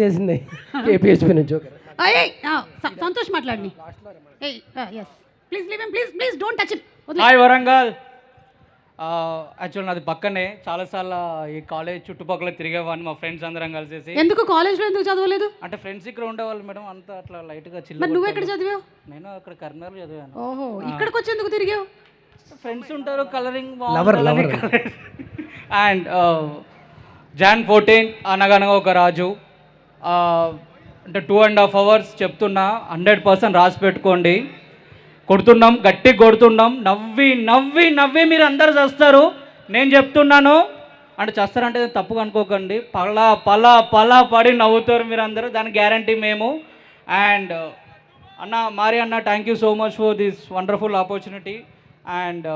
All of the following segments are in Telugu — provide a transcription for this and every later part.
చేసింది కేపీహెచ్పి నుంచి సంతోష్ మాట్లాడండి. Please leave him, please please don't touch him. Hi Warangal. Actual నాది పక్కనే చాలాసార్లు ఈ కాలేజ్ చుట్టుపక్కల తిరిగేవాడిని మా ఫ్రెండ్స్ అందరం కలిసేసి. ఎందుకు కాలేజ్లో ఎందుకు చదవలేదు? అంటే ఫ్రెండ్స్ ఇక్కడ ఉండేవాళ్ళు మేడం, అంతా అట్లా లైట్గా చిల్. మరి నువ్వు ఎక్కడ చదివావు? నేను అక్కడ కర్నూలు చదివాను. ఓహో, ఇక్కడికి వచ్చి ఎందుకు తిరిగావు? ఫ్రెండ్స్ ఉంటారు, కలరింగ్ లవర్ అండ్ జాన్ 14 అనగనగా ఒక రాజు. అంటే 2.5 hours చెప్తున్నా, 100% రాసి పెట్టుకోండి. కొడుతున్నాం, గట్టిగా కొడుతున్నాం, నవ్వి నవ్వి నవ్వి మీరు అందరు చేస్తారు. నేను చెప్తున్నాను అంటే చేస్తారంటే తప్పుగా అనుకోకండి, పలా పలా పలా పడి నవ్వుతారు మీరు అందరూ, దాని గ్యారంటీ మేము. అండ్ అన్న మారి అన్న, thank you so much for this wonderful opportunity. And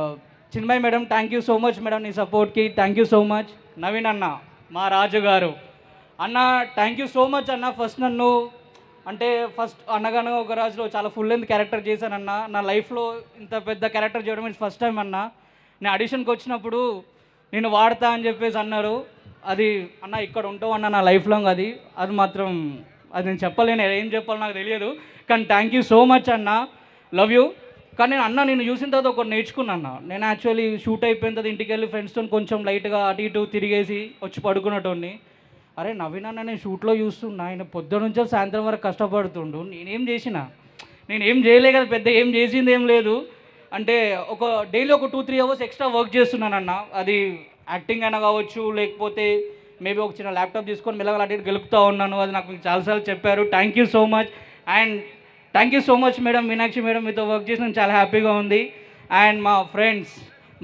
Chinmay madam, thank you so much madam నీ సపోర్ట్కి, thank you so much. Naveen అన్న, మా రాజు గారు అన్న, థ్యాంక్ యూ సో మచ్ అన్న. ఫస్ట్ నన్ను అంటే అనగనగా ఒక రాజులో చాలా ఫుల్ లెంత్ క్యారెక్టర్ చేశానన్న. నా లైఫ్లో ఇంత పెద్ద క్యారెక్టర్ చేయడం ఇట్స్ ఫస్ట్ టైం అన్న. నేను ఆడిషన్కి వచ్చినప్పుడు నేను వాడతా అని చెప్పేసి అన్నారు. అది అన్న ఇక్కడ ఉంటావు అన్న నా లైఫ్ లాంగ్, అది మాత్రం అది నేను చెప్పలేను, ఏం చెప్పాలో నాకు తెలియదు. కానీ థ్యాంక్ యూ సో మచ్ అన్న, లవ్ యూ. కానీ నేను చూసిన తర్వాత ఒకటి నేర్చుకున్నాను. నేను యాక్చువల్లీ షూట్ అయిపోయిన తర్వాత ఇంటికి వెళ్ళి ఫ్రెండ్స్తో కొంచెం లైట్గా అటు ఇటు తిరిగేసి వచ్చి పడుకున్నటోని. అరే నవీన్ అన్న నేను షూట్లో చూస్తున్నా, ఆయన పొద్దున నుంచి సాయంత్రం వరకు కష్టపడుతుండు, నేనేం చేయలే కదా, పెద్ద ఏం చేసింది ఏం లేదు. అంటే ఒక డైలీ ఒక 2-3 hours ఎక్స్ట్రా వర్క్ చేస్తున్నానన్న. అది యాక్టింగ్ అయినా కావచ్చు, లేకపోతే మేబీ ఒక చిన్న ల్యాప్టాప్ తీసుకొని మెల్లగా అటు ఇటు గెలుపుతూ ఉన్నాను. అది నాకు మీకు చాలాసార్లు చెప్పారు. Thank you so much. And thank you so much madam, Meenakshi madam, మీతో వర్క్ చేసిన చాలా హ్యాపీగా ఉంది. అండ్ మా ఫ్రెండ్స్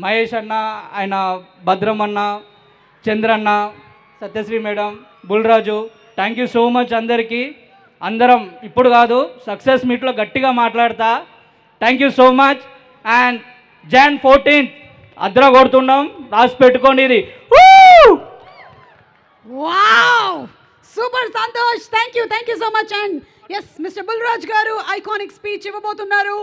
మహేష్ అన్న, ఆయన భద్రం అన్న, చంద్రన్న, Satyasri madam, Bulraju, thank you so much అందరికీ. అందరం ఇప్పుడు కాదు సక్సెస్ మీట్లో గట్టిగా మాట్లాడతా. Thank you so much. And జాన్ 14 అద్ర కొడుతున్నాం, రాసి పెట్టుకోండి ఇది. Wow, super Santosh, thank you so much. And yes mister Bulraj గారు ఐకానిక్ స్పీచ్ ఇవ్వబోతున్నారు.